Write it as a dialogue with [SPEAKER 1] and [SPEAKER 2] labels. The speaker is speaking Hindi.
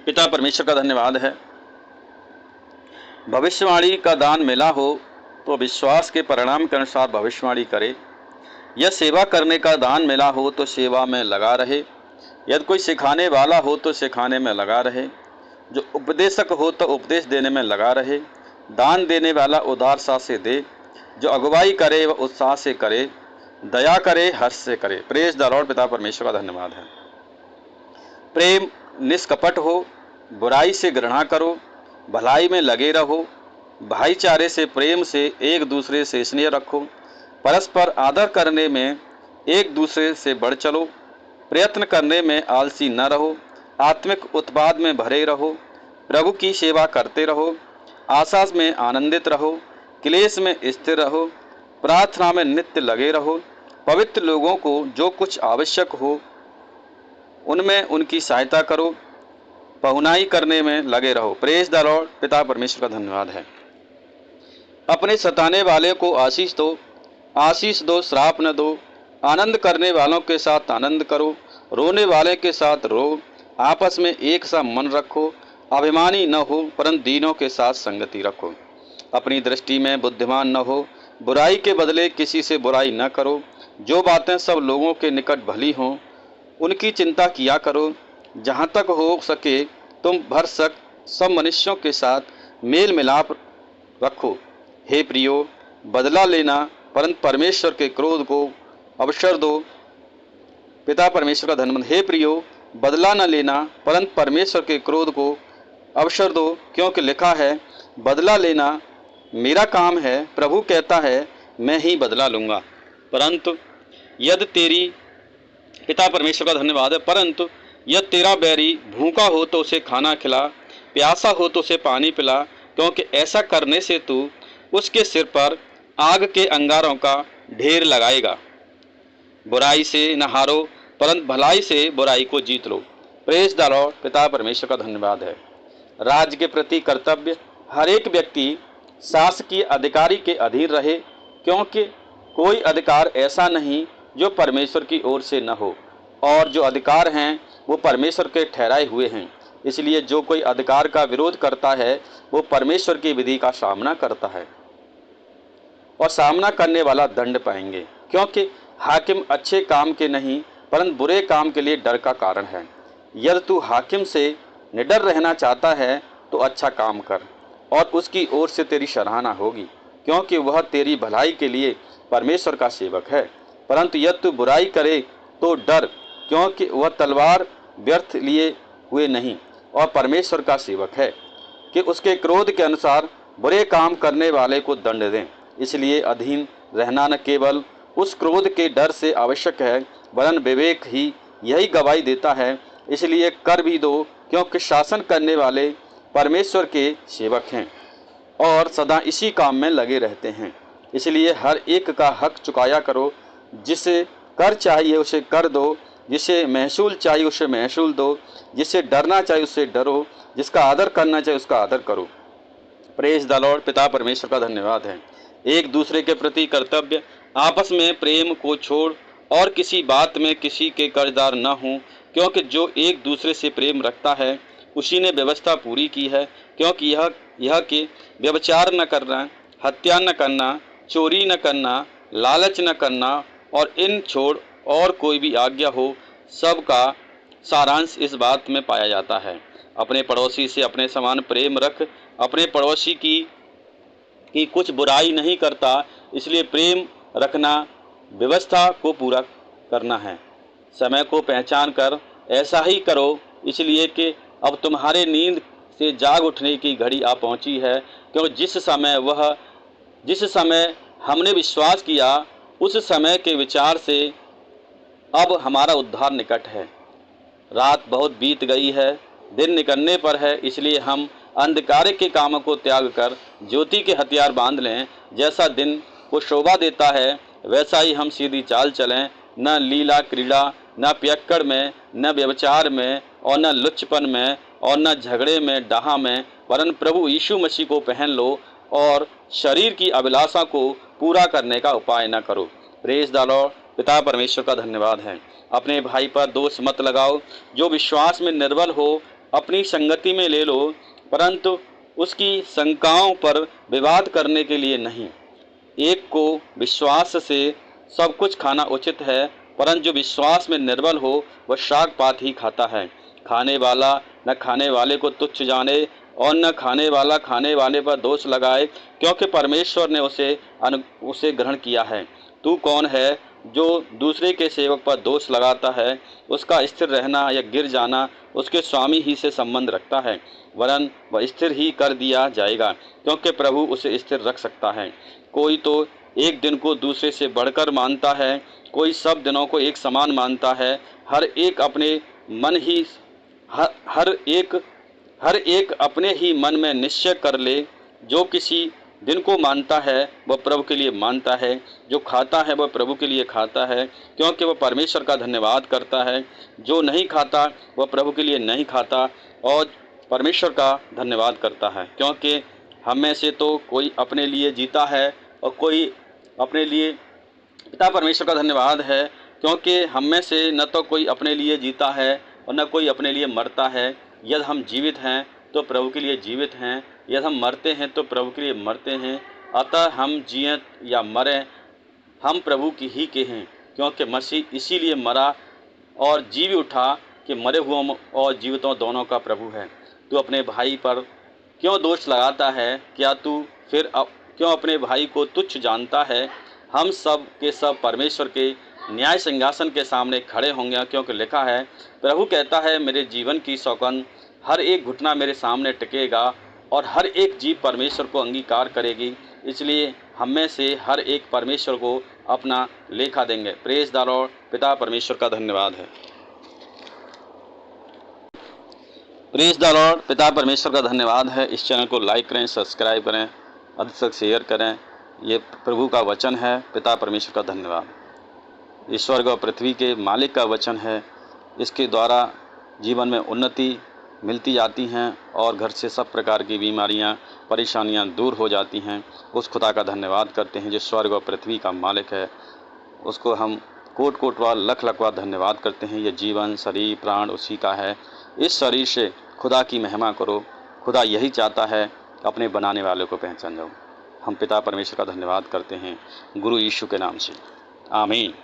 [SPEAKER 1] पिता परमेश्वर का धन्यवाद है। भविष्यवाणी का दान मिला हो तो विश्वास के परिणाम के अनुसार भविष्यवाणी करे। यह सेवा करने का दान मिला हो तो सेवा में लगा रहे। यदि कोई सिखाने वाला हो तो सिखाने में लगा रहे। जो उपदेशक हो तो उपदेश देने में लगा रहे। दान देने वाला उदारता से दे। जो अगुवाई करे वह उत्साह से करे। दया करे, हर्ष से करे। Praise the lord. पिता परमेश्वर का धन्यवाद है। प्रेम निष्कपट हो, बुराई से घृणा करो, भलाई में लगे रहो, भाईचारे से प्रेम से एक दूसरे से स्नेह रखो, परस्पर आदर करने में एक दूसरे से बढ़ चलो, प्रयत्न करने में आलसी न रहो, आत्मिक उत्पाद में भरे रहो, प्रभु की सेवा करते रहो, आशा में आनंदित रहो, क्लेश में स्थिर रहो, प्रार्थना में नित्य लगे रहो, पवित्र लोगों को जो कुछ आवश्यक हो उनमें उनकी सहायता करो, पहुनाई करने में लगे रहो। Praise the lord. पिता परमेश्वर का धन्यवाद है। अपने सताने वाले को आशीष दो, श्राप न दो। आनंद करने वालों के साथ आनंद करो, रोने वाले के साथ रो। आपस में एक सा मन रखो, अभिमानी न हो परंतु दीनों के साथ संगति रखो। अपनी दृष्टि में बुद्धिमान न हो, बुराई के बदले किसी से बुराई न करो। जो बातें सब लोगों के निकट भली हों उनकी चिंता किया करो। जहाँ तक हो सके तुम भरसक सब मनुष्यों के साथ मेल मिलाप रखो। हे प्रियो, बदला लेना परंतु परमेश्वर के क्रोध को अवसर दो। पिता परमेश्वर का धन्यवाद। हे प्रियो, बदला न लेना परंतु परमेश्वर के क्रोध को अवसर दो, क्योंकि लिखा है, बदला लेना मेरा काम है, प्रभु कहता है, मैं ही बदला लूँगा। परंतु यदि तेरी पिता परमेश्वर का धन्यवाद है। परंतु यदि तेरा बैरी भूखा हो तो उसे खाना खिला, प्यासा हो तो उसे पानी पिला, क्योंकि ऐसा करने से तू उसके सिर पर आग के अंगारों का ढेर लगाएगा। बुराई से न हारो परंतु भलाई से बुराई को जीत लो। Praise the lord. पिता परमेश्वर का धन्यवाद है। राज्य के प्रति कर्तव्य। हर एक व्यक्ति शासकीय अधिकारी के अधीन रहे, क्योंकि कोई अधिकार ऐसा नहीं जो परमेश्वर की ओर से न हो, और जो अधिकार हैं वो परमेश्वर के ठहराए हुए हैं। इसलिए जो कोई अधिकार का विरोध करता है वो परमेश्वर की विधि का सामना करता है और सामना करने वाला दंड पाएंगे, क्योंकि हाकिम अच्छे काम के नहीं परंतु बुरे काम के लिए डर का कारण है। यदि तू हाकिम से निडर रहना चाहता है तो अच्छा काम कर और उसकी ओर से तेरी सराहना होगी, क्योंकि वह तेरी भलाई के लिए परमेश्वर का सेवक है। परंतु यदि तू बुराई करे तो डर, क्योंकि वह तलवार व्यर्थ लिए हुए नहीं और परमेश्वर का सेवक है कि उसके क्रोध के अनुसार बुरे काम करने वाले को दंड दें। इसलिए अधीन रहना न केवल उस क्रोध के डर से आवश्यक है वरन विवेक ही यही गवाही देता है। इसलिए कर भी दो, क्योंकि शासन करने वाले परमेश्वर के सेवक हैं और सदा इसी काम में लगे रहते हैं। इसलिए हर एक का हक चुकाया करो। जिसे कर चाहिए उसे कर दो, जिसे महसूल चाहिए उसे महसूल दो, जिसे डरना चाहिए उससे डरो, जिसका आदर करना चाहिए उसका आदर करो। Praise the lord. पिता परमेश्वर का धन्यवाद है। एक दूसरे के प्रति कर्तव्य। आपस में प्रेम को छोड़ और किसी बात में किसी के कर्जदार न हो, क्योंकि जो एक दूसरे से प्रेम रखता है उसी ने व्यवस्था पूरी की है। क्योंकि यह कि व्यभिचार न करना, हत्या न करना, चोरी न करना, लालच न करना और इन छोड़ और कोई भी आज्ञा हो, सब का सारांश इस बात में पाया जाता है, अपने पड़ोसी से अपने समान प्रेम रख। अपने पड़ोसी की कुछ बुराई नहीं करता, इसलिए प्रेम रखना व्यवस्था को पूरा करना है। समय को पहचान कर ऐसा ही करो, इसलिए कि अब तुम्हारे नींद से जाग उठने की घड़ी आ पहुंची है, क्योंकि जिस समय हमने विश्वास किया उस समय के विचार से अब हमारा उद्धार निकट है। रात बहुत बीत गई है, दिन निकलने पर है, इसलिए हम अंधकार के कामों को त्याग कर ज्योति के हथियार बांध लें। जैसा दिन को शोभा देता है वैसा ही हम सीधी चाल चलें, न लीला क्रीड़ा, न पियक्कड़ में, न व्यभिचार में और न लुच्चपन में और न झगड़े में डाहा में, वरन प्रभु यीशु मसीह को पहन लो और शरीर की अभिलाषा को पूरा करने का उपाय न करो। Praise the lord. पिता परमेश्वर का धन्यवाद है। अपने भाई पर दोष मत लगाओ, जो विश्वास में निर्बल हो अपनी संगति में ले लो, परंतु उसकी शंकाओं पर विवाद करने के लिए नहीं। एक को विश्वास से सब कुछ खाना उचित है, परंतु जो विश्वास में निर्बल हो वह शाक पात ही खाता है। खाने वाला न खाने वाले को तुच्छ जाने और न खाने वाले पर दोष लगाए, क्योंकि परमेश्वर ने उसे ग्रहण किया है। तू कौन है जो दूसरे के सेवक पर दोष लगाता है? उसका स्थिर रहना या गिर जाना उसके स्वामी ही से संबंध रखता है, वरन वह स्थिर ही कर दिया जाएगा, क्योंकि प्रभु उसे स्थिर रख सकता है। कोई तो एक दिन को दूसरे से बढ़कर मानता है, कोई सब दिनों को एक समान मानता है। हर एक अपने मन ही हर एक अपने ही मन में निश्चय कर ले, जो किसी दिन को मानता है वह प्रभु के लिए मानता है, जो खाता है वह प्रभु के लिए खाता है, क्योंकि वह परमेश्वर का धन्यवाद करता है। जो नहीं खाता वह प्रभु के लिए नहीं खाता और परमेश्वर का धन्यवाद करता है, क्योंकि हम में से तो कोई अपने लिए जीता है और कोई अपने लिए। पिता परमेश्वर का धन्यवाद है, क्योंकि हम में से न तो कोई अपने लिए जीता है और न कोई अपने लिए मरता है। यदि हम जीवित हैं तो प्रभु के लिए जीवित हैं, यदि हम मरते हैं तो प्रभु के लिए मरते हैं। अतः हम जिएं या मरें, हम प्रभु की ही के हैं, क्योंकि मसीह इसीलिए मरा और जी भी उठा कि मरे हुओं और जीवितों दोनों का प्रभु है। तू अपने भाई पर क्यों दोष लगाता है? क्या तू फिर क्यों अपने भाई को तुच्छ जानता है? हम सब के सब परमेश्वर के न्याय सिंहासन के सामने खड़े होंगे, क्योंकि लिखा है, प्रभु कहता है, मेरे जीवन की सौगंध, हर एक घुटना मेरे सामने टिकेगा और हर एक जीव परमेश्वर को अंगीकार करेगी। इसलिए हम में से हर एक परमेश्वर को अपना लेखा देंगे। Praise the lord. पिता परमेश्वर का धन्यवाद है। Praise the lord. पिता परमेश्वर का धन्यवाद है। इस चैनल को लाइक करें, सब्सक्राइब करें, अधिक से शेयर करें। ये प्रभु का वचन है। पिता परमेश्वर का धन्यवाद। ईश्वर और पृथ्वी के मालिक का वचन है। इसके द्वारा जीवन में उन्नति मिलती जाती हैं और घर से सब प्रकार की बीमारियां, परेशानियां दूर हो जाती हैं। उस खुदा का धन्यवाद करते हैं जो स्वर्ग और पृथ्वी का मालिक है। उसको हम कोट कोट बार लख लख बार धन्यवाद करते हैं। ये जीवन, शरीर, प्राण उसी का है। इस शरीर से खुदा की महिमा करो। खुदा यही चाहता है, अपने बनाने वाले को पहचान जाओ। हम पिता परमेश्वर का धन्यवाद करते हैं गुरु यीशु के नाम से। आमीन।